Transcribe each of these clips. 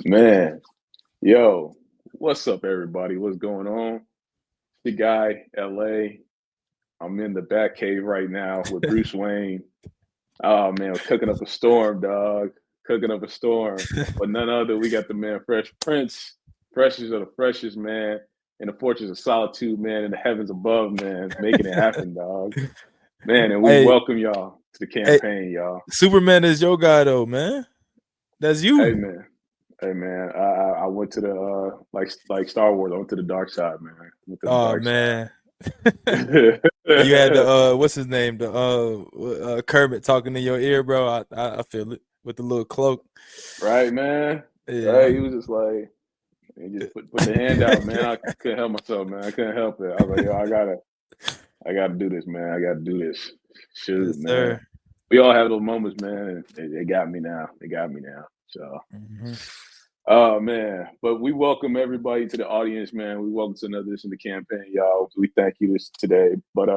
Man, yo, what's up, everybody? What's going on? The guy, LA. I'm in the Batcave right now with Bruce Wayne. Oh man, we're cooking up a storm, dog. Cooking up a storm. But none other, we got the man Fresh Prince, freshest of the freshest, man, in the fortress of solitude, man, in the heavens above, man, making it happen, dog. Man, and we Hey, welcome y'all to the hey, campaign, y'all. Superman is your guy though, man. That's Hey you. man. Hey man, I went to the like Star Wars. I went to the dark side, man. I went to the Oh dark side. man. You had the what's his name? The Kermit talking in your ear, bro. I feel it with the little cloak. Right, man. Yeah. Right. He was just like he just put the hand out, man. I couldn't help myself, man. I couldn't help it. I was like, yo, I gotta do this, man. I gotta do this. Shoot, Yes, man. sir. We all have those moments, man, and they got me now. They got me now. So Mhm. oh man, but we welcome everybody to the audience, man. We welcome to another edition of the campaign, y'all. We thank you this today. But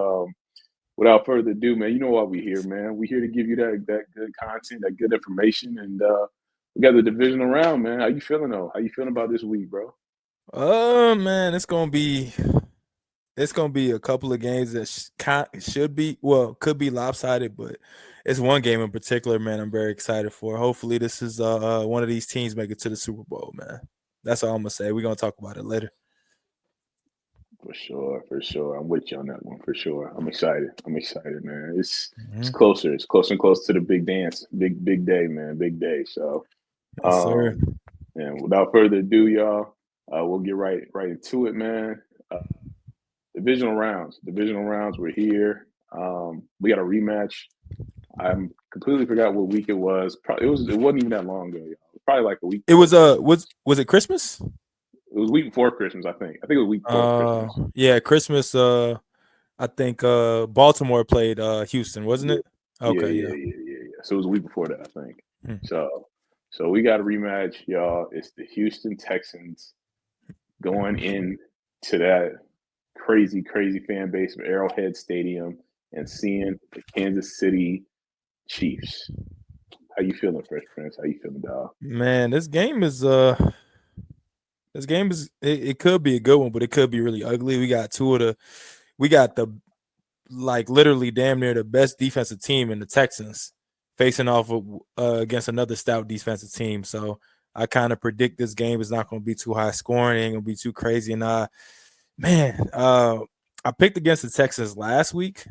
without further ado, man, you know why we here, man. We here to give you that good content, that good information, and we got the divisional round, man. How you feeling though? How you feeling about this week, bro? Man, it's gonna be a couple of games that should be could be lopsided, but it's one game in particular, man. I'm very excited for. Hopefully, this is one of these teams make it to the Super Bowl, man. That's all I'm gonna say. We're gonna talk about it later. For sure, for sure. I'm with you on that one, for sure. I'm excited. I'm excited, man. It's Mhm. closer. It's closer and closer to the big dance. Big day, man. Big day. So Yes, sir. um and without further ado, y'all, we'll get right into it, man. Uh, divisional rounds. Divisional rounds. We're here. We got a rematch. I completely forgot what week it was. Probably it wasn't even that long ago, y'all. It was probably like a week It before was Christmas. was it Christmas? It was a week before Christmas, I think. I think it was a week before Christmas. Yeah, Christmas. I think Baltimore played Houston, wasn't Yeah, it? yeah, Okay, yeah, yeah. yeah, yeah, yeah. So it was a week before that, I think. Hmm. So we got a rematch, y'all. It's the Houston Texans going in to that crazy fan base of Arrowhead Stadium and seeing the Kansas City Chiefs. How you feeling, Fresh Prince? How you feeling, dog? Man, this game is it could be a good one, but it could be really ugly. We got the like literally damn near the best defensive team in the Texans facing off against another stout defensive team. So I kind of predict this game is not going to be too high scoring, ain't going to be too crazy. And man, I picked against the Texans last week,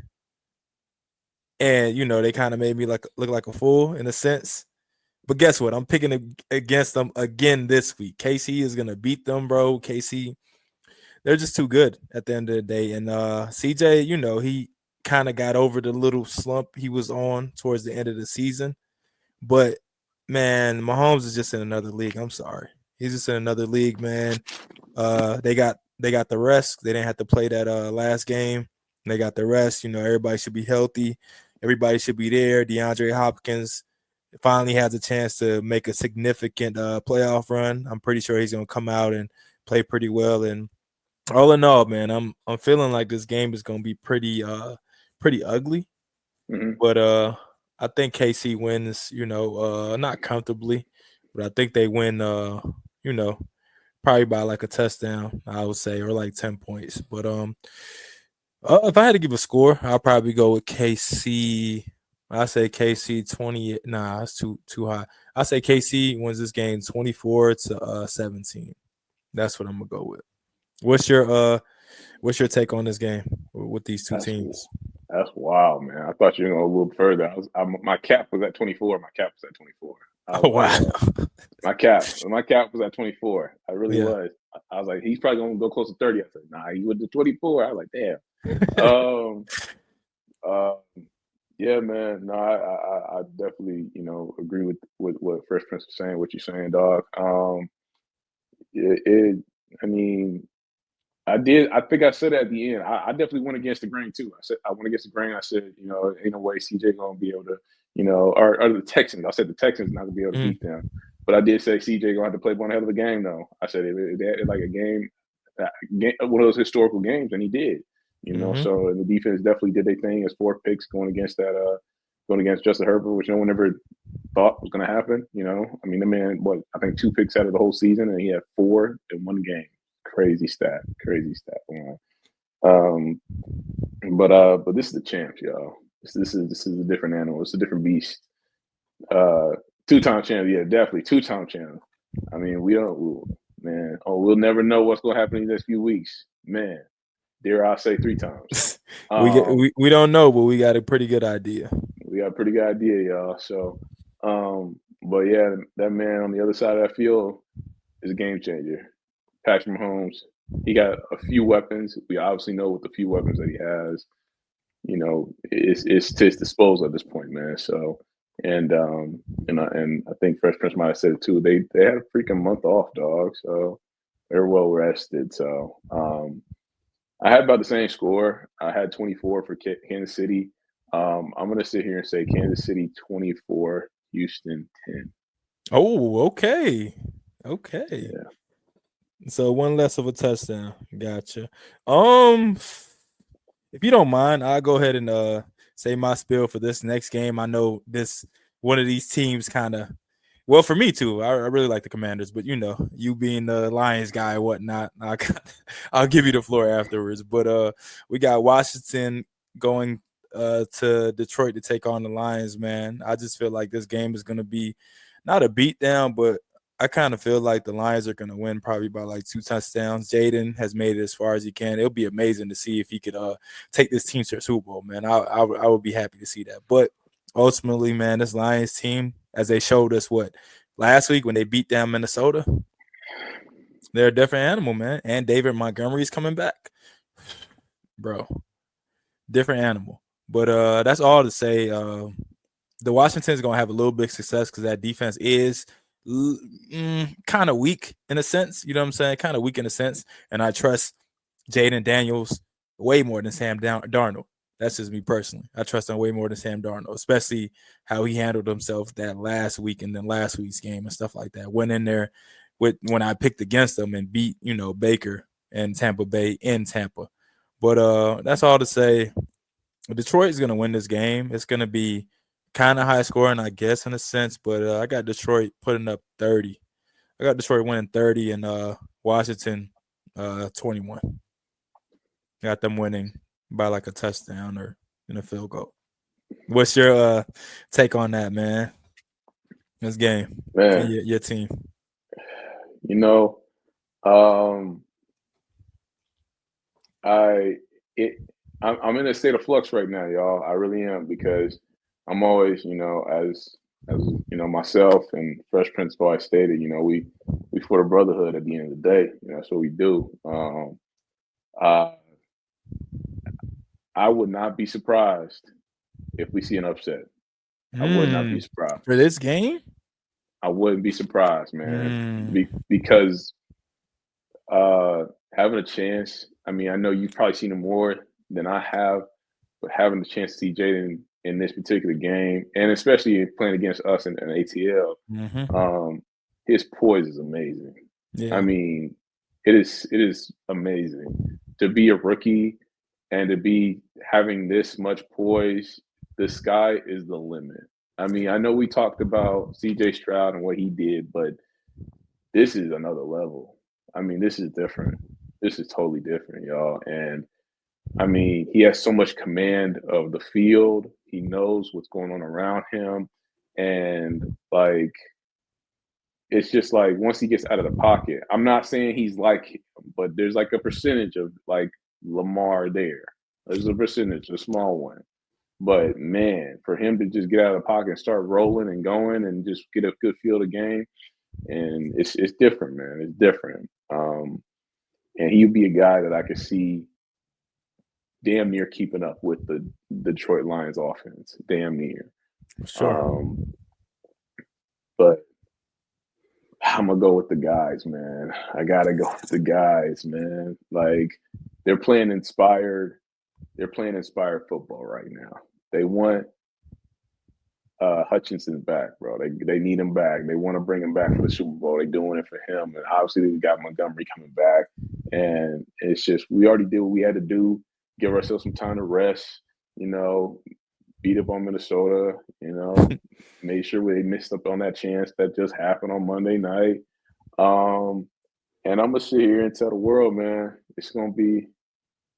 and they kind of made me look like a fool in a sense. But guess what? I'm picking against them again this week. KC is gonna beat them, bro. KC, they're just too good at the end of the day. And CJ, he kind of got over the little slump he was on towards the end of the season. But man, Mahomes is just in another league. I'm sorry, he's just in another league, man. They got the rest. They didn't have to play that last game. They got the rest. Everybody should be healthy. Everybody should be there. DeAndre Hopkins finally has a chance to make a significant playoff run. I'm pretty sure he's gonna come out and play pretty well. And all in all, man, I'm feeling like this game is gonna be pretty ugly. Hmm. But I think KC wins. Not comfortably, but I think they win. You know, probably by like a touchdown, I would say, or like 10 points. But if I had to give a score, I'll probably go with KC. I say KC 20. Nah, that's too high. I say KC wins this game 24-17. That's what I'm gonna go with. What's your what's your take on this game with these two That's teams? that's wild, man. I thought you were gonna go a little further. My cap was at 24. My cap was at 24. I Oh was like, wow. yo, my cap was at 24. I really Yeah. was. I was like, he's probably gonna go close to 30. I said, nah, he went to 24. I was like, damn. Um, uh, yeah, man. No, I definitely, agree with what Fresh Prince was saying. What you're saying, dog. It I mean, I did. I think I said at the end. I definitely went against the grain too. I said I went against the grain. I said, ain't no way CJ gonna be able to, or the Texans. I said the Texans not gonna be able to beat Mm, them. But I did say CJ gonna have to play one hell of a game though. I said it like a game, one of those historical games, and he did. mm-hmm. So and the defense definitely did their thing as 4 picks going against going against Justin Herbert, which no one ever thought was going to happen. You know, I mean, the man, I think 2 picks out of the whole season, and he had 4 in one game. Crazy stat. Um, but this is the champs, y'all. This is a different animal. It's a different beast. 2-time champ, yeah, definitely 2-time champ. I mean, we'll never know what's going to happen in the next few weeks, man. Dare I say 3 times? We don't know, but we got a pretty good idea. We got a pretty good idea, y'all. So, but yeah, that man on the other side of that field is a game changer. Patrick Mahomes, he got a few weapons. We obviously know what the few weapons that he has, you know, it's to his disposal at this point, man. So, and I think Fresh Prince might have said it too. They had a freaking month off, dog. So they're well rested. So, I had about the same score. I had 24 for Kansas City. I'm gonna sit here and say Kansas City 24, Houston 10. Oh, okay. Yeah. So one less of a touchdown. Gotcha. If you don't mind, I'll go ahead and say my spiel for this next game. I know this one of these teams kind of, well, for me too. I really like the Commanders, but you know, you being the Lions guy and whatnot, I'll give you the floor afterwards. But we got Washington going to Detroit to take on the Lions, man. I just feel like this game is going to be not a beatdown, but I kind of feel like the Lions are going to win probably by like 2 touchdowns. Jaden has made it as far as he can. It'll be amazing to see if he could take this team to a Super Bowl, man. I would be happy to see that. But ultimately, man, this Lions team, as they showed us last week when they beat down Minnesota, they're a different animal, man. And David Montgomery's coming back. Bro, different animal. But that's all to say. The Washington's going to have a little bit of success because that defense is kind of weak in a sense. You know what I'm saying? Kind of weak in a sense. And I trust Jaden Daniels way more than Sam Darnold. That's just me personally. I trust him way more than Sam Darnold, especially how he handled himself that last week and then last week's game and stuff like that. Went in there when I picked against him and beat, you know, Baker and Tampa Bay in Tampa. But that's all to say. Detroit is going to win this game. It's going to be kind of high scoring, I guess, in a sense, but I got Detroit putting up 30. I got Detroit winning 30 and Washington 21. Got them winning by like a touchdown or in a field goal. What's your take on that, man? This game, man, your team. You know, I'm in a state of flux right now, y'all. I really am, because I'm always, you know, as you know, myself and Fresh Prince of always stated, you know, we for the brotherhood at the end of the day. You know, that's what we do. I would not be surprised if we see an upset. I would not be surprised for this game. I wouldn't be surprised, man, because having a chance. I mean, I know you've probably seen him more than I have, but having the chance to see Jaden in this particular game, and especially playing against us in ATL, his poise is amazing. Yeah. I mean, it is amazing to be a rookie and to be having this much poise. The sky is the limit. I mean, I know we talked about CJ Stroud and what he did, but this is another level. I mean, this is different. This is totally different, y'all. And I mean, he has so much command of the field. He knows what's going on around him. And like, it's just like once he gets out of the pocket, I'm not saying he's like him, but there's like a percentage of like Lamar there. There's a percentage, a small one. But man, for him to just get out of the pocket and start rolling and going and just get a good feel of the game, and it's different, man. It's different. And he'd be a guy that I could see damn near keeping up with the Detroit Lions offense. Damn near. Sure. But I'm gonna go with the guys, man. I gotta go with the guys, man. Like they're playing inspired football right now. They want Hutchinson back, bro. They need him back. They want to bring him back for the Super Bowl. They're doing it for him. And obviously we got Montgomery coming back. And it's just we already did what we had to do, give ourselves some time to rest, you know, beat up on Minnesota. Made sure they missed up on that chance that just happened on Monday night. And I'm gonna sit here and tell the world, man, it's gonna be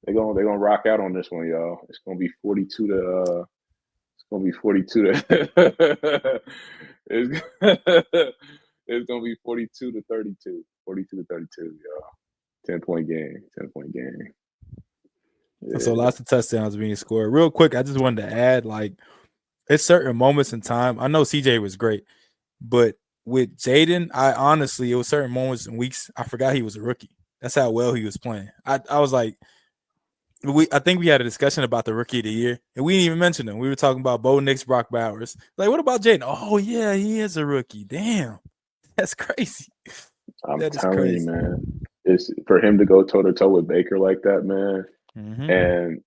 they're gonna rock out on this one, y'all. It's gonna be 42 to it's gonna be 42 to it's, it's gonna be 42 to 32. 42 to 32, y'all. 10-point game. 10-point game. Yeah. So lots of touchdowns being scored. Real quick, I just wanted to add, like, it's certain moments in time. I know CJ was great, but with Jaden, it was certain moments and weeks I forgot he was a rookie. That's how well he was playing. I was like, I think we had a discussion about the rookie of the year, and we didn't even mention him. We were talking about Bo Nix, Brock Bowers. Like, what about Jaden? Oh yeah, he is a rookie. Damn, that's crazy. I'm telling you, man. It's for him to go toe to toe with Baker like that, man. Mm-hmm. And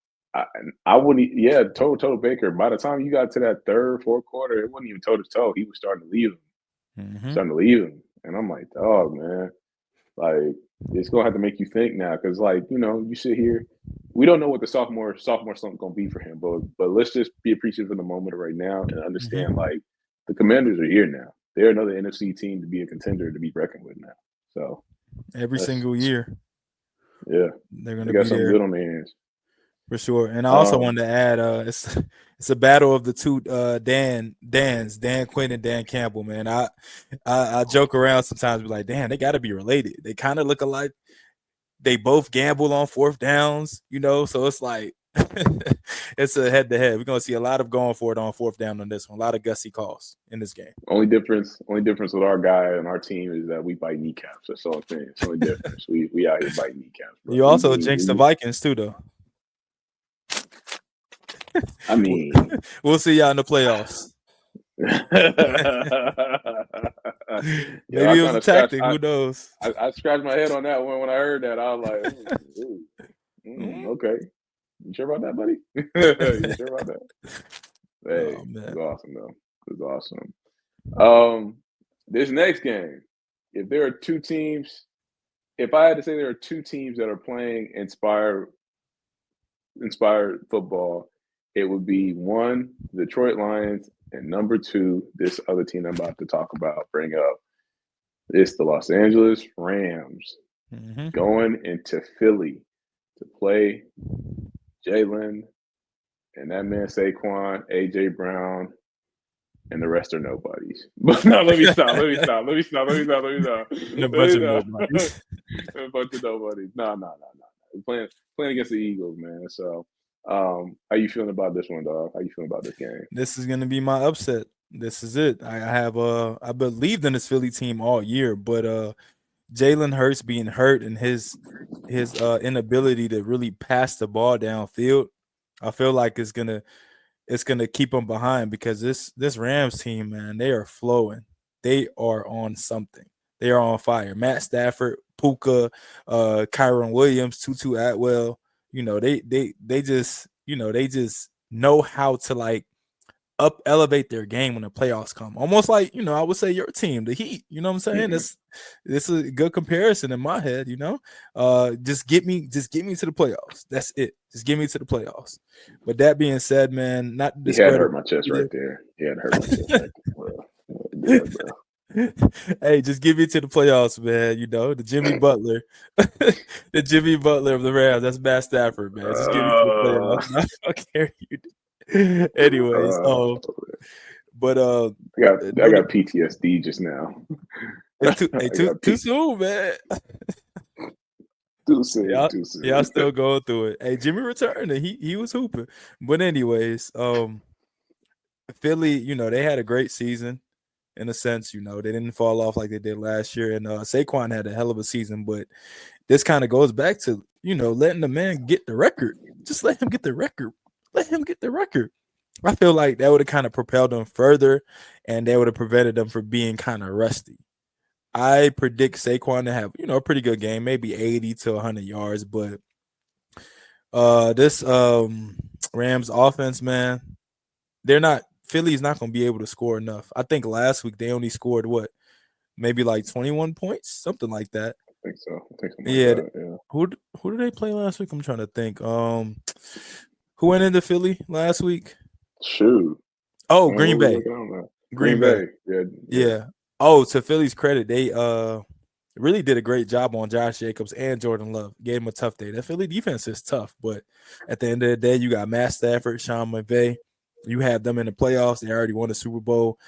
I wouldn't, toe to toe Baker. By the time you got to that third, fourth quarter, it wasn't even toe to toe. He was starting to leave him. And I'm like, dog, man, like it's gonna have to make you think now, because you sit here, we don't know what the sophomore slump gonna be for him, but let's just be appreciative of the moment right now and understand like the Commanders are here now. They're another NFC team to be a contender to be reckoned with now. So every single year, they're gonna got something good on their hands. For sure. And I also wanted to add, it's a battle of the two Dan Quinn and Dan Campbell, man. I joke around sometimes, be like, damn, they gotta be related. They kind of look alike. They both gamble on fourth downs, so it's like it's a head-to-head. We're gonna see a lot of going for it on fourth down on this one, a lot of gutsy calls in this game. Only difference with our guy and our team is that we bite kneecaps. That's all I'm saying. It's the only difference. We out here biting kneecaps. Bro. You also jinxed the Vikings too, though. I mean, we'll see y'all in the playoffs. Maybe it was a tactic. Who knows? I scratched my head on that one when I heard that. I was like, okay. You sure about that, buddy? You sure about that? Hey, it was awesome, though. It was awesome. This next game, if there are two teams, if I had to say there are two teams that are playing inspired football, it would be one, Detroit Lions, and number two, this other team I'm about to bring up. It's the Los Angeles Rams going into Philly to play Jalen and that man Saquon, AJ Brown, and the rest are nobodies. But no, let me stop. A bunch of nobodies. A bunch of nobodies. No. We're playing against the Eagles, man. So how you feeling about this one, dog? How you feeling about this game? This is gonna be my upset. This is it. I believed in this Philly team all year, but Jalen Hurts being hurt and his inability to really pass the ball downfield, I feel like it's gonna keep him behind, because this Rams team, man, they are flowing. They are on something. They are on fire. Matt Stafford, Puka, Kyron Williams, Tutu Atwell. They just know how to like elevate their game when the playoffs come. Almost like, I would say your team, the Heat. You know what I'm saying? This is a good comparison in my head, Just get me to the playoffs. That's it. Just get me to the playoffs. But that being said, man, not he had hurt my chest right there. He had hurt my chest right there, bro. Hey, just give me to the playoffs, man. The Jimmy Butler, the Jimmy Butler of the Rams. That's Matt Stafford, man. Just give me to the playoffs. I care you. Anyways, but I got PTSD just now. Too soon, man. Too soon. Y'all still going through it. Hey, Jimmy returned and he was hooping. But anyways, Philly, they had a great season in a sense. They didn't fall off like they did last year, and Saquon had a hell of a season. But this kind of goes back to letting the man get the record. Just let him get the record. Let him get the record. I feel like that would have kind of propelled them further, and they would have prevented them from being kind of rusty. I predict Saquon to have, a pretty good game, maybe 80 to 100 yards. But this Rams offense, man, Philly's not going to be able to score enough. I think last week they only scored maybe like 21 points, something like that. I think so. Yeah. Who did they play last week? I'm trying to think. Who went into Philly last week? Shoot. Oh, Man, Green what we Bay. looking on now? Green Green Bay. Bay. Yeah, yeah. Yeah. Oh, to Philly's credit, they really did a great job on Josh Jacobs and Jordan Love. Gave him a tough day. That Philly defense is tough, but at the end of the day, you got Matt Stafford, Sean McVay. You have them in the playoffs. They already won the Super Bowl.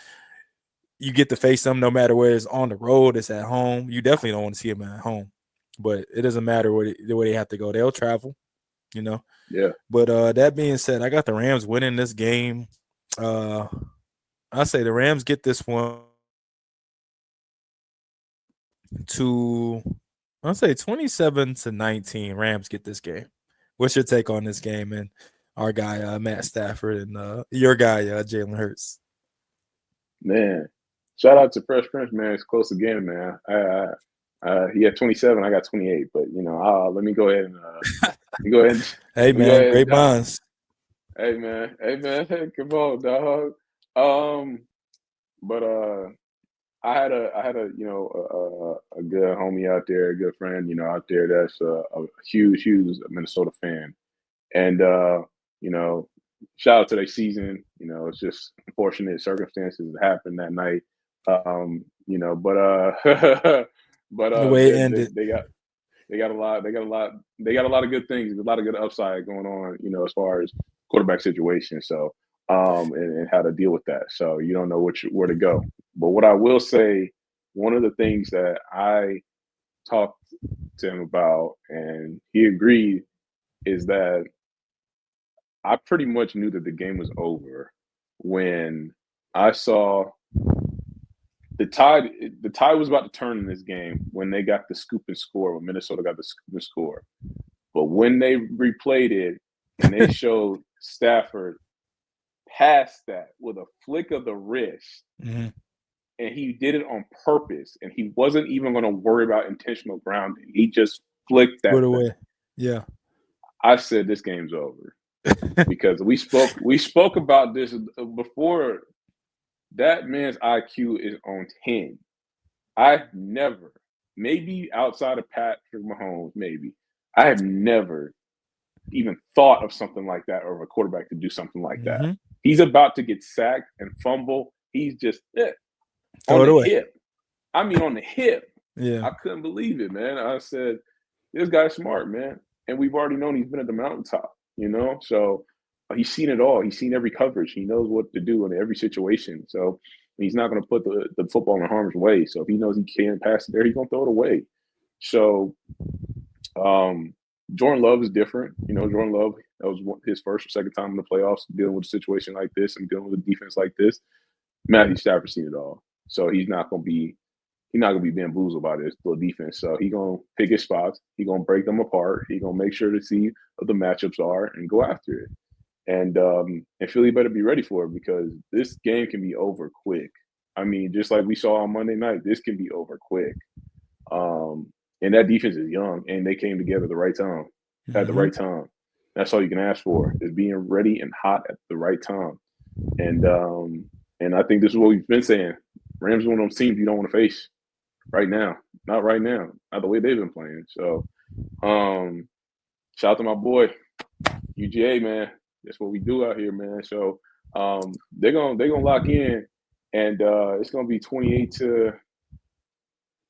You get to face them no matter where it's on the road, it's at home. You definitely don't want to see them at home, but it doesn't matter the way they have to go. They'll travel, you know. Yeah. But that being said, I got the Rams winning this game. I say the Rams get this one to, I'll say 27-19. Rams get this game. What's your take on this game and our guy Matt Stafford and your guy Jalen Hurts? Man, shout out to Fresh Prince, man. It's close again, man. He had 27, I got 28, but let me go ahead and Hey let me go man, ahead great and minds. hey man, come on, dog. But I had a a good homie out there, a good friend, out there that's a huge Minnesota fan, and shout out to their season. It's just unfortunate circumstances that happened that night. But but The way it ended. they got a lot of good things, a lot of good upside going on, as far as quarterback situation. So and how to deal with that. So you don't know where to go. But what I will say, one of the things that I talked to him about, and he agreed, is that I pretty much knew that the game was over when I saw the tide. The tide was about to turn in this game when they got the scoop and score. When Minnesota got the scoop and score, but when they replayed it and they showed Stafford past that with a flick of the wrist, mm-hmm. and he did it on purpose, and he wasn't even going to worry about intentional grounding. He just flicked that Put away. thing. Yeah. I said this game's over because we spoke about this before. That man's IQ is on 10. I've never, maybe outside of Patrick Mahomes, maybe I have never even thought of something like that, or a quarterback to do something like mm-hmm. that. He's about to get sacked and fumble. He's just Throw on it the away. hip. I mean, on the hip. Yeah. I couldn't believe it, man. I said, this guy's smart, man. And we've already known he's been at the mountaintop, So he's seen it all. He's seen every coverage. He knows what to do in every situation. So he's not going to put the football in harm's way. So if he knows he can't pass it there, he's going to throw it away. So Jordan Love is different. Jordan Love, that was his first or second time in the playoffs dealing with a situation like this and dealing with a defense like this. Matthew Stafford's seen it all. So he's not going to be bamboozled by this little defense. So he's going to pick his spots. He's going to break them apart. He's going to make sure to see what the matchups are and go after it. And Philly better be ready for it, because this game can be over quick. I mean, just like we saw on Monday night, this can be over quick. And that defense is young, and they came together at the right time, at the right time. That's all you can ask for, is being ready and hot at the right time. And I think this is what we've been saying. Rams are one of those teams you don't want to face right now. Not right now. Not the way they've been playing. So shout out to my boy, UGA, man. That's what we do out here, man. So they're gonna lock in, and it's gonna be 28 to,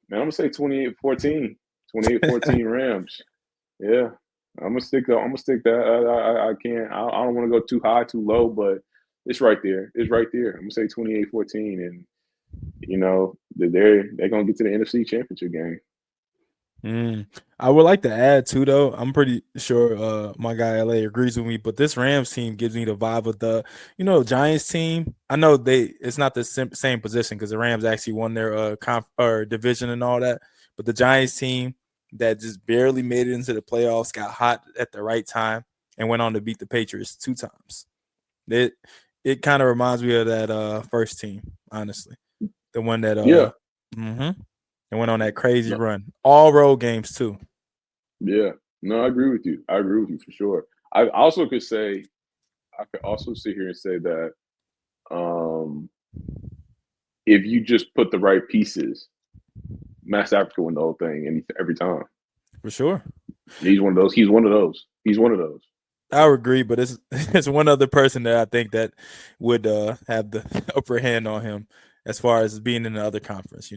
man, I'm gonna say 28-14. 28-14 Rams. Yeah. I'm gonna stick that. I can't. I don't want to go too high, too low, but it's right there. It's right there. I'm gonna say 28-14, and they're gonna get to the NFC Championship game. I would like to add too, though. I'm pretty sure my guy LA agrees with me, but this Rams team gives me the vibe of the Giants team. I know it's not the same position, because the Rams actually won their division and all that, but the Giants team that just barely made it into the playoffs, got hot at the right time, and went on to beat the Patriots 2 times. It kind of reminds me of that first team, honestly, the one that and went on that crazy run. All road games too. Yeah. No, I agree with you. For sure. I could also sit here and say that if you just put the right pieces, Matt Stafford can win the whole thing every time. For sure. He's one of those. I would agree, but it's it's one other person that I think that would have the upper hand on him as far as being in the other conference.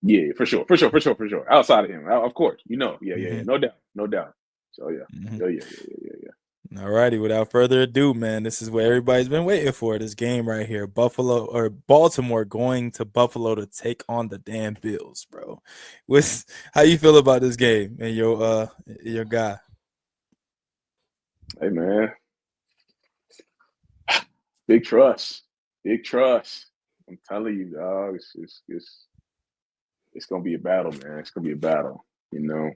Yeah, for sure, for sure, for sure, for sure. Outside of him, of course, yeah, Hmm. no doubt, no doubt. So yeah, Hmm. yeah. All righty. Without further ado, man, this is what everybody's been waiting for. This game right here, Buffalo or Baltimore going to Buffalo to take on the damn Bills, bro. What's how you feel about this game and your guy? Hey man, big trust, big trust. I'm telling you, dog, it's gonna be a battle, man. It's gonna be a battle, you know.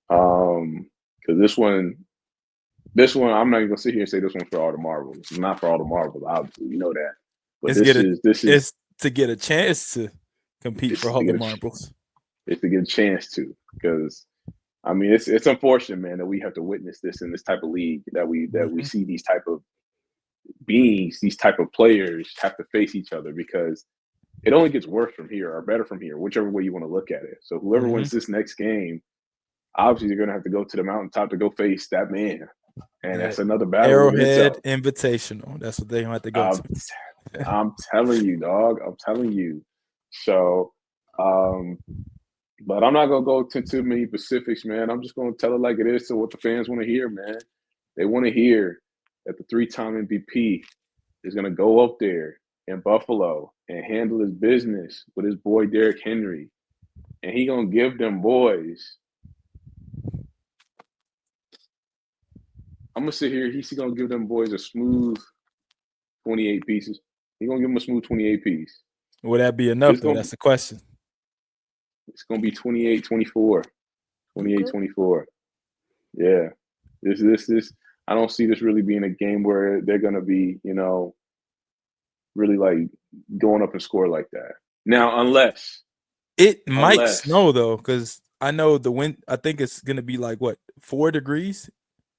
Because this one, I'm not even gonna sit here and say this one's for all the marbles. It's not for all the marbles, obviously, you know that. But It's this get a is this is it's to get a chance to compete this for is to all the get marbles. it's to get a chance to because I mean it's unfortunate, man, that we have to witness this in this type of league that we Hmm. see these type of beings, these type of players have to face each other because it only gets worse from here or better from here, whichever way you want to look at it. So whoever Hmm. wins this next game, obviously you're gonna have to go to the mountaintop to go face that man. And Yeah. that's another battle within Arrowhead itself. Invitational. That's what they gonna have to go Um, to. I'm telling you, dog. I'm telling you. So, um, but I'm not gonna go into too many specifics, man. I'm just gonna tell it like it is to what the fans want to hear, man. They want to hear that the three-time MVP is gonna go up there in Buffalo and handle his business with his boy Derrick Henry, and he gonna give them boys. I'm gonna sit here. He's gonna give them boys a smooth 28 pieces. He gonna give them a smooth 28 piece. Would that be enough It's though? gonna That's the question. it's gonna be 28-24. Okay. 28-24. Yeah. This I don't see this really being a game where they're gonna be, really like going up and score like that. Now, It might unless snow though, because I know the wind. I think it's gonna be like what 4 degrees,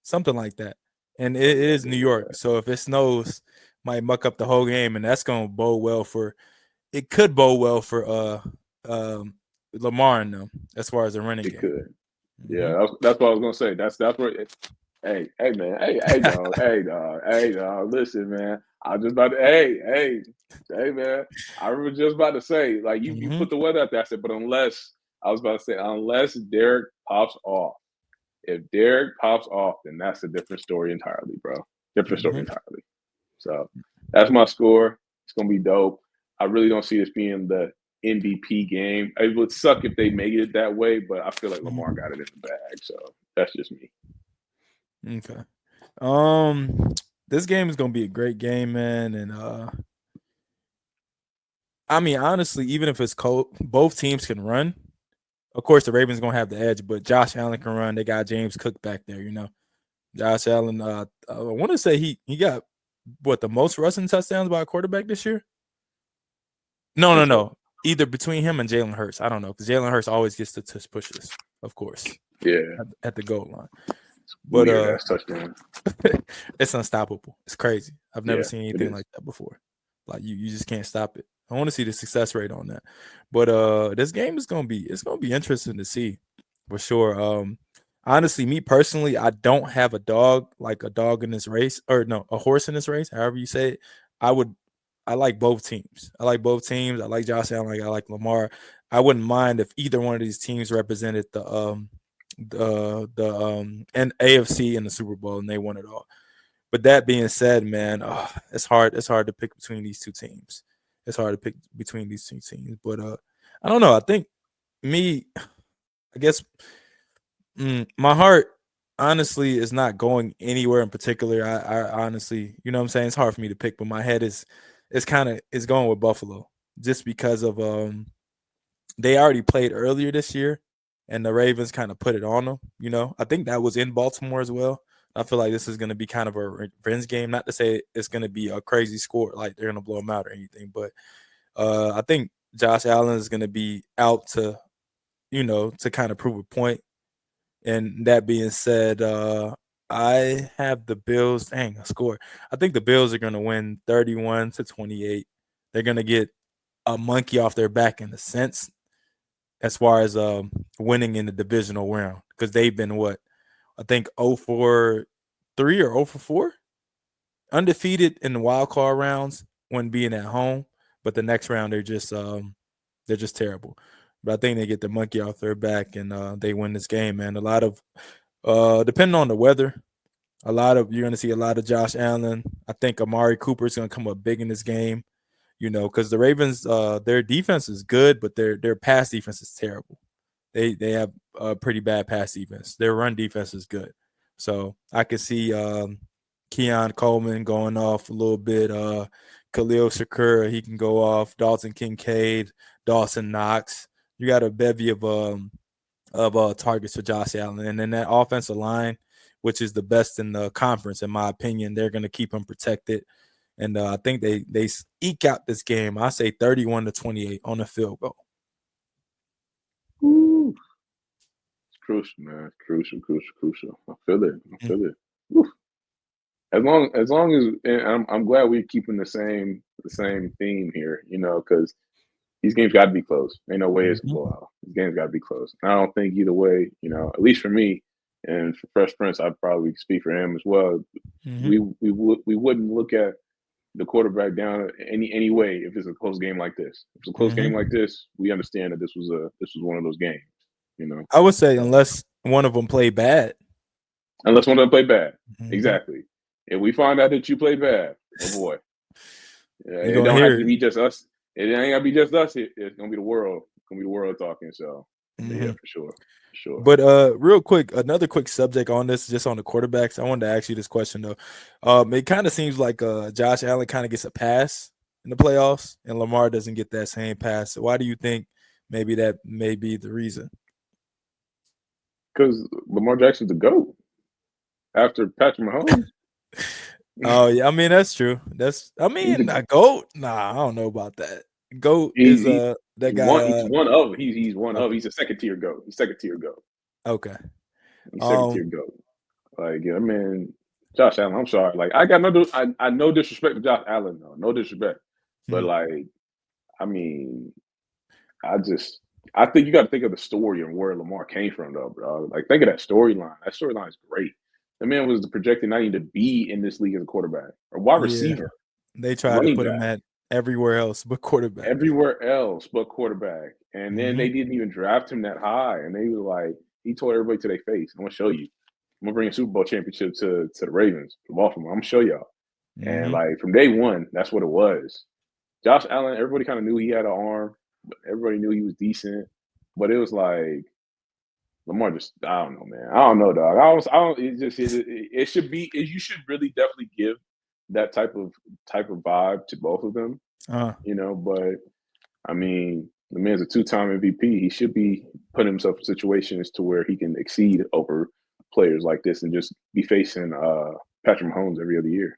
something like that. And oh it yeah, is New York, so if it snows, might muck up the whole game, and that's gonna bode well for. It could bode well for um Lamar and them as far as the running it game. could. Hmm. Yeah, that's what I was gonna say. That's where. Hey, man. Hey, dog. Hey, dog. Listen, man. I was just about to. Hey, man. I was just about to say, like you Hmm. put the weather out there. I said, but unless I was about to say, unless Derek pops off. If Derek pops off, then that's a different story entirely, bro. Different story Hmm. entirely. So that's my score. It's gonna be dope. I really don't see this being the MVP game. It would suck if they made it that way, but I feel like Lamar got it in the bag. So that's just me. Okay. Um, this game is gonna be a great game, man, and I mean honestly, even if it's cold, both teams can run. Of course, the Ravens gonna have the edge, but Josh Allen can run. They got James Cook back there. Josh Allen. I want to say he got what the most rushing touchdowns by a quarterback this year. No, no, Think so. no. Either between him and Jalen Hurts. I don't know because Jalen Hurts always gets the tush pushes, of course, Yeah. at the goal line. But Weird ass touchdown. it's unstoppable. It's crazy. I've never Yeah, seen it anything is. like that before. Like you just can't stop it. I want to see the success rate on that. But this game is gonna be interesting to see for sure. Honestly, me personally, I don't have a dog in this race, or no, a horse in this race, however you say it. I would I like both teams. I like both teams. I like Josh Allen, I like Lamar. I wouldn't mind if either one of these teams represented the and AFC in the Super Bowl and they won it all. But that being said, man, it's hard. It's hard to pick between these two teams. It's hard to pick between these two teams. But I don't know. I think me, I guess my heart honestly is not going anywhere in particular. I honestly, you know what I'm saying? It's hard for me to pick, but my head is kind of is going with Buffalo just because of they already played earlier this year and the Ravens kind of put it on them. I think that was in Baltimore as well. I feel like this is going to be kind of a revenge game. Not to say it's going to be a crazy score, like they're going to blow them out or anything, but I think Josh Allen is going to be out to kind of prove a point. And that being said, I have the Bills. Dang, a score. I think the Bills are going to win 31-28. They're going to get a monkey off their back in a sense as far as winning in the divisional round because they've been what I think 0-4 3 or 0 for 4. Undefeated in the wild card rounds when being at home, but the next round they're just terrible. But I think they get the monkey off their back and they win this game, man. A lot of depending on the weather, you're gonna see a lot of Josh Allen. I think Amari Cooper is gonna come up big in this game, because the Ravens, their defense is good, but their pass defense is terrible. They have a pretty bad pass defense. Their run defense is good. So I could see Keon Coleman going off a little bit. Khalil Shakur, he can go off. Dalton Kincaid, Dawson Knox. You got a bevy of targets for Josh Allen. And then that offensive line, which is the best in the conference, in my opinion, they're going to keep him protected. And I think they eke out this game. I say 31-28 on the field goal. Ooh. It's crucial, man. Crucial. I feel it. Ooh. As long as, and I'm glad we're keeping the same theme here, because these games got to be close. Ain't no way it's a blowout. These games got to be close. I don't think either way, at least for me and for Fresh Prince, I'd probably speak for him as well. We wouldn't look at the quarterback down any way if it's a close game like this. If it's a close game like this, we understand that this was one of those games. I would say unless one of them played bad. Unless one of them played bad, exactly. If we find out that you play bad, oh boy, it don't have to be just us. It ain't gotta be just us. It's gonna be the world. It's gonna be the world talking. So yeah, for sure. But real quick, another quick subject on this, just on the quarterbacks. I wanted to ask you this question though. It kind of seems like Josh Allen kind of gets a pass in the playoffs, and Lamar doesn't get that same pass. So why do you think maybe that may be the reason? Because Lamar Jackson's the GOAT after Patrick Mahomes. Oh yeah, I mean that's true. A GOAT. Nah, I don't know about that. GOAT is that guy. He's one of. He's one of. He's a second tier GOAT. He's second tier GOAT. Okay. He's second tier GOAT. Like Josh Allen. I'm sorry. Like I got I no disrespect to Josh Allen though. No disrespect. But I think you got to think of the story and where Lamar came from though, bro. Like think of that storyline. That storyline is great. The man was projected not even to be in this league as a quarterback or wide receiver. They tried to put him at everywhere else but quarterback. And then they didn't even draft him that high. And they were like, he told everybody to their face, I'm going to show you. I'm going to bring a Super Bowl championship to the Ravens, to Baltimore. I'm going to show y'all. And like from day one, that's what it was. Josh Allen, everybody kind of knew he had an arm. Everybody knew he was decent. But it was like, Lamar just, I don't know, man. I don't know, dog. It should be, you should really definitely give that type of vibe to both of them, but I mean, the man's a 2-time MVP. He should be putting himself in situations to where he can exceed over players like this and just be facing Patrick Mahomes every other year.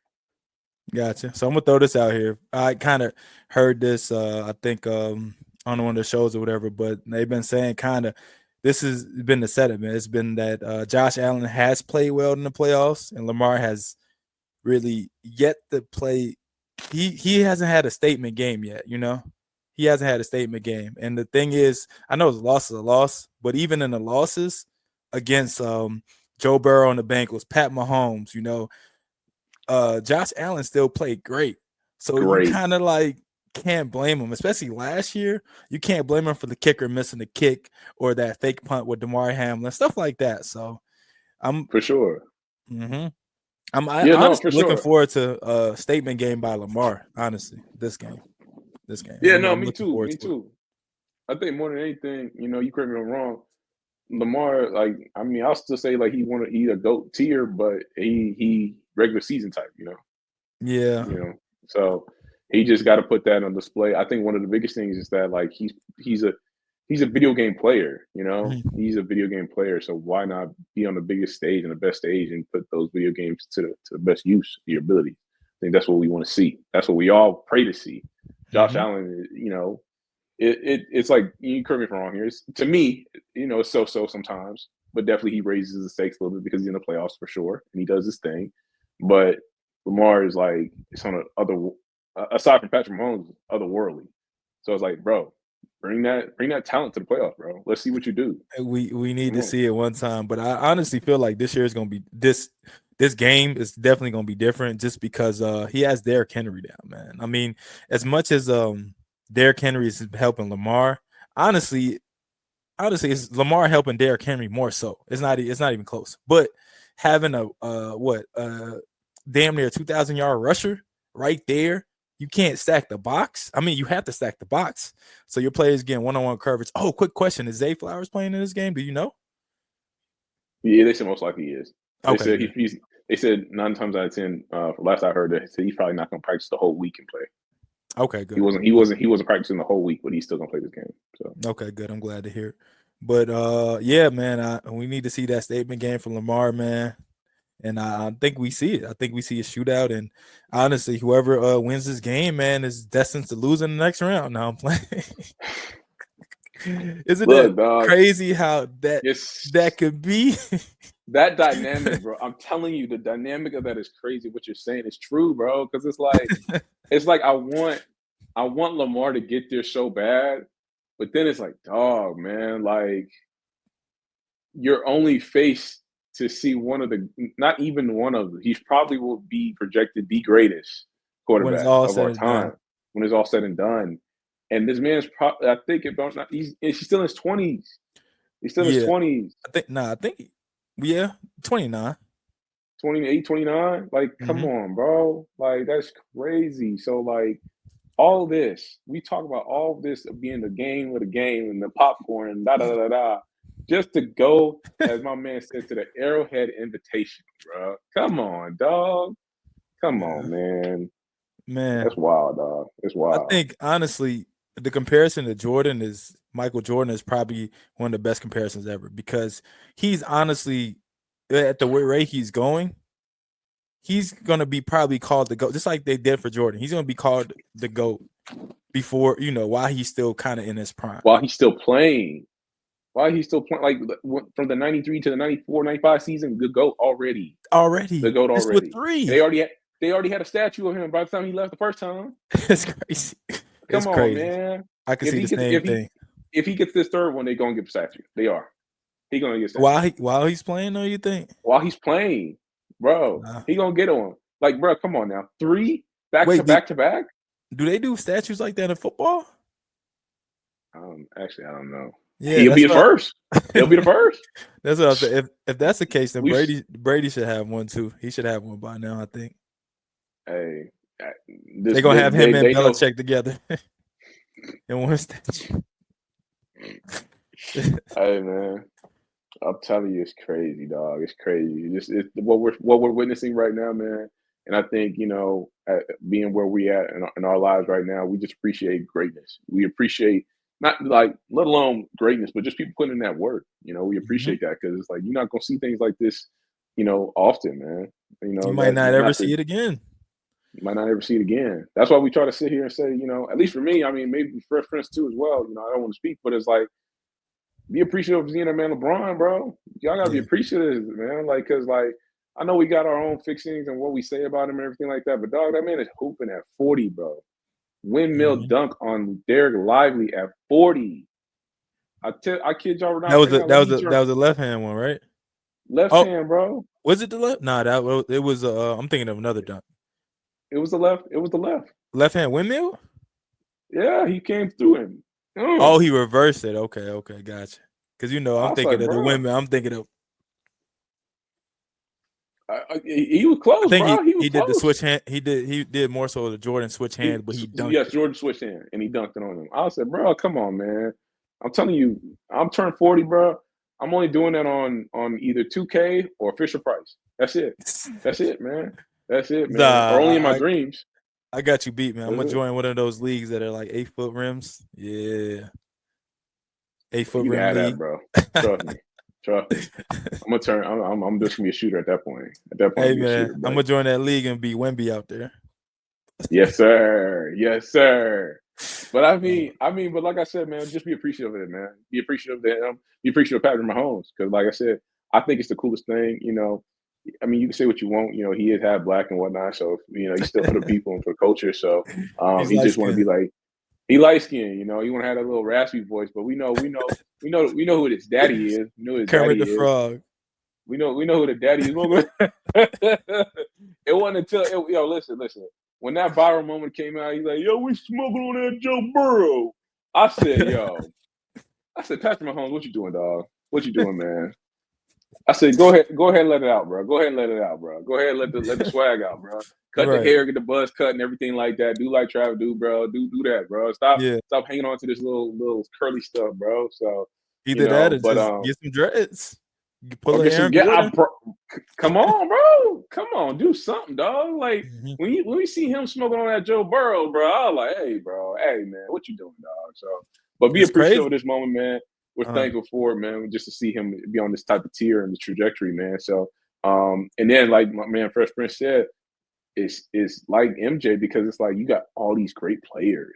Gotcha. So I'm gonna throw this out here. I kind of heard this, I think on one of the shows or whatever, but they've been saying this has been the setup, man. It's been that Josh Allen has played well in the playoffs, and Lamar has really yet to play. He hasn't had a statement game yet, He hasn't had a statement game. And the thing is, I know his loss is a loss, but even in the losses against Joe Burrow and the Bengals, Pat Mahomes, Josh Allen still played great. So you kind of like can't blame him, especially last year. You can't blame him for the kicker missing the kick or that fake punt with Damar Hamlin, stuff like that. So I'm for sure. I'm honestly looking forward to a statement game by Lamar. Honestly, this game. Yeah, me too. I think more than anything, you correct me if I'm wrong. Lamar, I'll still say like he a GOAT tier, but he regular season type, Yeah. So he just got to put that on display. I think one of the biggest things is that like he's a video game player, He's a video game player. So why not be on the biggest stage and the best stage and put those video games to the best use of your ability? I think that's what we want to see. That's what we all pray to see. Josh Allen, it's like, you correct me if I'm wrong here. To me, it's so sometimes, but definitely he raises the stakes a little bit because he's in the playoffs for sure and he does his thing. But Lamar is like, it's on aside from Patrick Mahomes, otherworldly. So it's like, bro, bring that talent to the playoffs, bro. Let's see what you do. We need to see it one time. But I honestly feel like this year is going to be this game is definitely gonna be different just because he has Derrick Henry down, man. I mean, as much as Derrick Henry is helping Lamar, honestly, it's Lamar helping Derrick Henry more so. It's not even close. But having a damn near 2,000-yard rusher right there, you can't stack the box. I mean, you have to stack the box. So your players getting one-on-one coverage. Oh, quick question: is Zay Flowers playing in this game? Do you know? Yeah, they said most likely he is. They Okay, said he's. They said 9 times out of 10. Last I heard, that he's probably not going to practice the whole week and play. okay, good. He wasn't practicing the whole week, but he's still going to play this game. So okay, good. I'm glad to hear. But yeah, man, we need to see that statement game from Lamar, man. And I think we see it. I think we see a shootout. And honestly, whoever wins this game, man, is destined to lose in the next round. Now I'm playing. Isn't it crazy how that could be? That dynamic, bro. I'm telling you, the dynamic of that is crazy. What you're saying is true, bro. Because it's like I want Lamar to get there so bad, but then it's like, dog, man, like you're only faced to see not even one of them. He probably will be projected the greatest quarterback of our time when it's all said and done. And this man's I think he's still in his 20s. He's still in his 20s. I think 29. 28, 29. Like, come on, bro. Like, that's crazy. So, like, all this, we talk about all this being the game of the game and the popcorn and da-da-da-da. Just to go, as my man said, to the Arrowhead Invitation, bro. Come on, dog. Come on, man. Man. That's wild, dog. It's wild. I think, honestly, the comparison to Jordan is Michael Jordan is probably one of the best comparisons ever because he's honestly, at the rate he's going, he's going to be probably called the GOAT, just like they did for Jordan. He's going to be called the GOAT before, while he's still kind of in his prime. While he's still playing. Like from the 93 to the 94, 95 season, the GOAT already. The GOAT already. With 3. They already had a statue of him by the time he left the first time. It's crazy. Come on, crazy. Man. I can see the same thing. If he gets this third one, they're going to get the statue. They are. He's going to get statue. While he's playing, though, you think? While he's playing, bro. He going to get on. Like, bro, come on now. 3 back to back? Do they do statues like that in football? Actually, I don't know. Yeah, he'll be the first. He'll be the first. That's what I think. If that's the case, then Brady should have one too. He should have one by now, I think. Hey, they're gonna have him and Belichick together in one statue. Hey, man, I'm telling you, it's crazy, dog. It's crazy. It's what we're witnessing right now, man. And I think being where we at in our lives right now, we just appreciate greatness. We appreciate. Not like, let alone greatness, but just people putting in that work. We appreciate that because it's like you're not gonna see things like this, often, man. You might not ever see it again. You might not ever see it again. That's why we try to sit here and say, at least for me, I mean, maybe for friends too as well. I don't want to speak, but it's like be appreciative of seeing that man LeBron, bro. Y'all gotta be appreciative, man. Like, cause like I know we got our own fixings and what we say about him and everything like that, but dog, that man is hooping at 40, bro. Windmill dunk on Derek Lively at 40. I kid y'all not. That was a left hand one, right? Left hand, bro. Was it the left? Nah, it was. I'm thinking of another dunk. It was the left. Left hand windmill. Yeah, he came through him. Oh, he reversed it. Okay, gotcha. Because I'm thinking of the windmill. I'm thinking of. He was close. I think bro. He did the switch hand. He did more so the Jordan switch hand, but he dunked. Yes, Jordan switch hand, and he dunked it on him. I said, bro, come on, man. I'm telling you, I'm turned 40, bro. I'm only doing that on either 2K or Fisher Price. That's it. That's it, man. That's it, man. Or only in my dreams. I got you beat, man. I'm gonna join one of those leagues that are like 8-foot rims. Yeah, 8-foot rim league, that, bro. Trust me. I'm gonna turn. I'm just gonna be a shooter at that point. Hey man, shooter, I'm gonna join that league and be Wemby out there. Yes, sir. Yes, sir. But I mean, but like I said, man, just be appreciative of it, man. Be appreciative of him. Be appreciative of Patrick Mahomes because, like I said, I think it's the coolest thing. I mean, you can say what you want. He is half black and whatnot, so he's still for the people and for the culture. So he just want to be like. He light skinned, He want to have that little raspy voice, but we know who his daddy is. We know his Kermit daddy the Frog. We know who the daddy is. It wasn't until listen. When that viral moment came out, he's like, "Yo, we smoking on that Joe Burrow." I said, Patrick Mahomes, what you doing, dog? What you doing, man? I said, go ahead and let it out, bro. Go ahead and let it out, bro. Go ahead and let the swag out, bro. Cut the hair, get the buzz cut and everything like that. Do like Travis do, bro. Do that, bro. Stop hanging on to this little curly stuff, bro. So either that or just get some dreads. Pull a Aaron Gordon. Come on, bro. Come on, do something, dog. Like when we see him smoking on that Joe Burrow, bro, I was like, hey, bro, hey, man, what you doing, dog? So, but be appreciative of this moment, man. We're thankful for it, man, just to see him be on this type of tier and the trajectory, man. So, and then like my man Fresh Prince said, it's like MJ because it's like you got all these great players,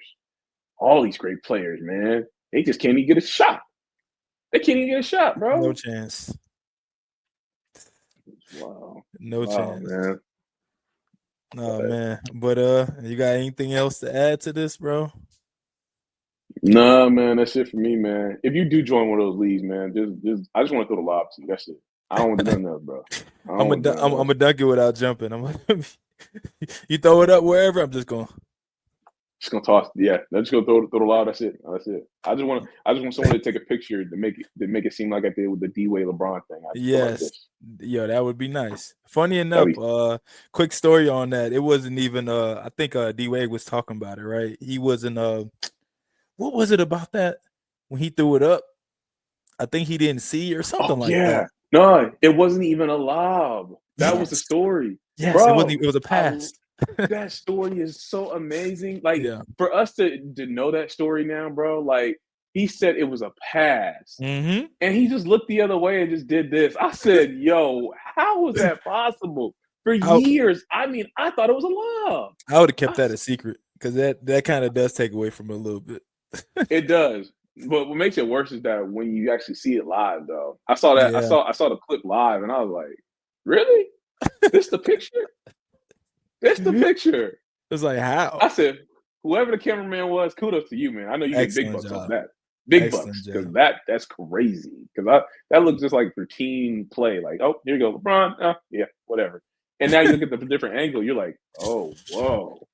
man. They just can't even get a shot. They can't even get a shot, bro. No chance. Wow. No chance, man. Oh man. But you got anything else to add to this, bro? Nah, man, that's it for me, man. If you do join one of those leagues, man, just I just want to throw the lob to you. That's it. I don't want to do nothing else, bro. I'm a dunk it without jumping. You throw it up wherever. I'm just gonna toss. Yeah, I'm just gonna throw the lob. That's it. I just want someone to take a picture to make it seem like I did with the D-Wade LeBron thing. Yes, yeah, that would be nice. Funny enough, quick story on that. It wasn't even. I think D-Wade was talking about it, right? He wasn't. What was it about that when he threw it up? I think he didn't see or something like that. No, it wasn't even a lob. That was the story. Yes, bro, it was a pass. That story is so amazing. Like for us to know that story now, bro, like he said it was a pass. And he just looked the other way and just did this. I said, yo, how was that possible? For years, I mean, I thought it was a lob. I would have kept that a secret because that kind of does take away from it a little bit. It does. But what makes it worse is that when you actually see it live, though. I saw that. I saw the clip live, and I was like, "Really? This the picture? This the picture?" It's like how? I said, "Whoever the cameraman was, kudos to you, man. I know you get big bucks off that. Big bucks, because that's crazy. Because that looks just like routine play. Like, oh, here you go, LeBron. Yeah, whatever. And now you look at the different angle. You're like, oh, whoa.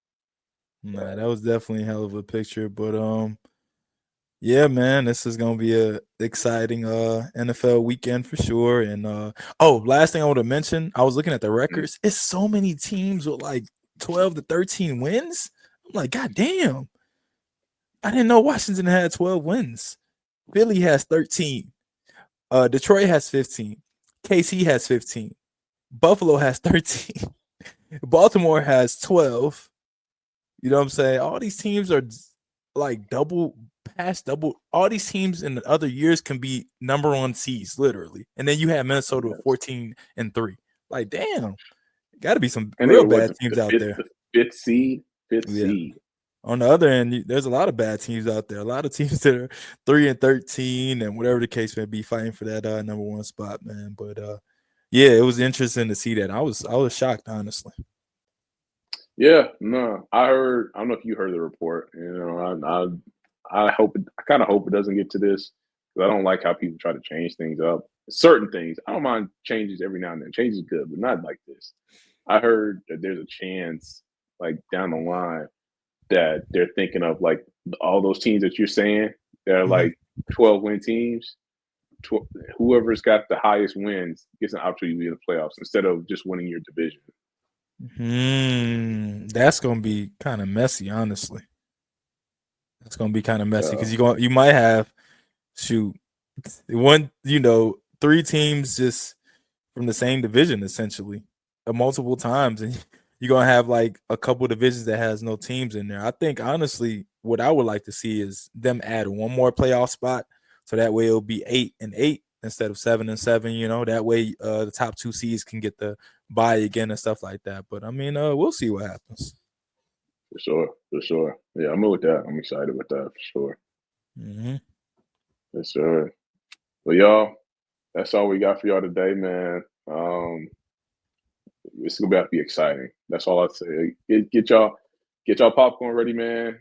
Nah, that was definitely a hell of a picture, but yeah, man, this is gonna be a exciting NFL weekend for sure. And last thing I want to mention, I was looking at the records. It's so many teams with like 12 to 13 wins. I'm like, God damn. I didn't know Washington had 12 wins. Philly has 13. Detroit has 15. KC has 15. Buffalo has 13. Baltimore has 12. You know what I'm saying? All these teams are like double. All these teams in the other years can be number one seeds, literally. And then you have Minnesota with 14-3. Like, damn, got to be some real bad teams out there. Fifth seed. On the other end, there's a lot of bad teams out there. A lot of teams that are 3-13 and whatever the case may be, fighting for that number one spot, man. But yeah, it was interesting to see that. I was shocked, honestly. Yeah, no, I don't know if you heard the report. You know, I kind of hope it doesn't get to this because I don't like how people try to change things up. Certain things, I don't mind changes every now and then. Change is good, but not like this. I heard that there's a chance, like down the line, that they're thinking of like all those teams that you're saying, they're like 12-win teams. Whoever's got the highest wins gets an opportunity to be in the playoffs instead of just winning your division. That's gonna be kind of messy, honestly. It's gonna be kind of messy because you might have one, 3 teams just from the same division essentially, multiple times, and you're gonna have like a couple divisions that has no teams in there. I think honestly, what I would like to see is them add one more playoff spot, so that way it'll be 8-8 instead of 7-7. You know, that way the top 2 seeds can get the bye again and stuff like that. But I mean, we'll see what happens. For sure. Yeah, I'm with that. I'm excited with that for sure. Yes, sir. Well, y'all, that's all we got for y'all today, man. It's gonna have to be exciting. That's all I'd say. Get y'all popcorn ready, man.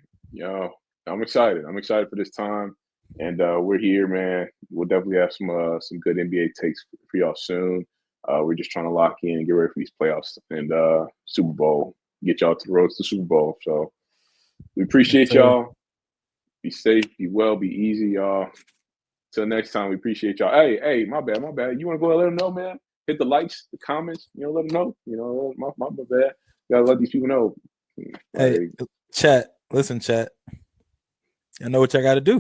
I'm excited. I'm excited for this time, and we're here, man. We'll definitely have some good NBA takes for y'all soon. We're just trying to lock in and get ready for these playoffs and Super Bowl. Get y'all to the road to the Super Bowl. So we appreciate y'all. Be safe, be well, be easy, y'all. Till next time, we appreciate y'all. Hey, my bad. You want to go and let them know, man? Hit the likes, the comments. Let them know. My bad. Gotta let these people know. Hey, chat. Listen, chat. I know what y'all got to do. You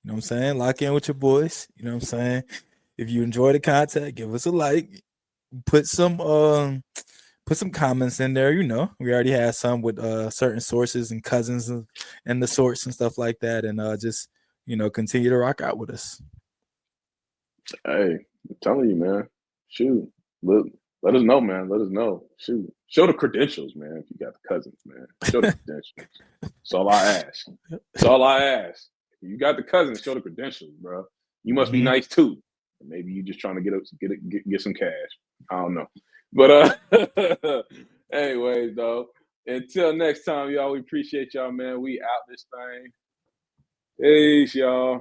know what I'm saying? Lock in with your boys. You know what I'm saying? If you enjoy the content, give us a like. Put some comments in there. We already had some with certain sources and cousins and the sorts and stuff like that, and just continue to rock out with us. Hey, I'm telling you, man. Shoot, let us know, man. Let us know. Shoot, show the credentials, man. If you got the cousins, man, show the credentials. That's all I ask. That's all I ask. If you got the cousins, show the credentials, bro. You must be nice too. Maybe you just trying to get some cash. I don't know. But anyways, though, until next time, y'all, we appreciate y'all, man. We out this thing. Peace, y'all.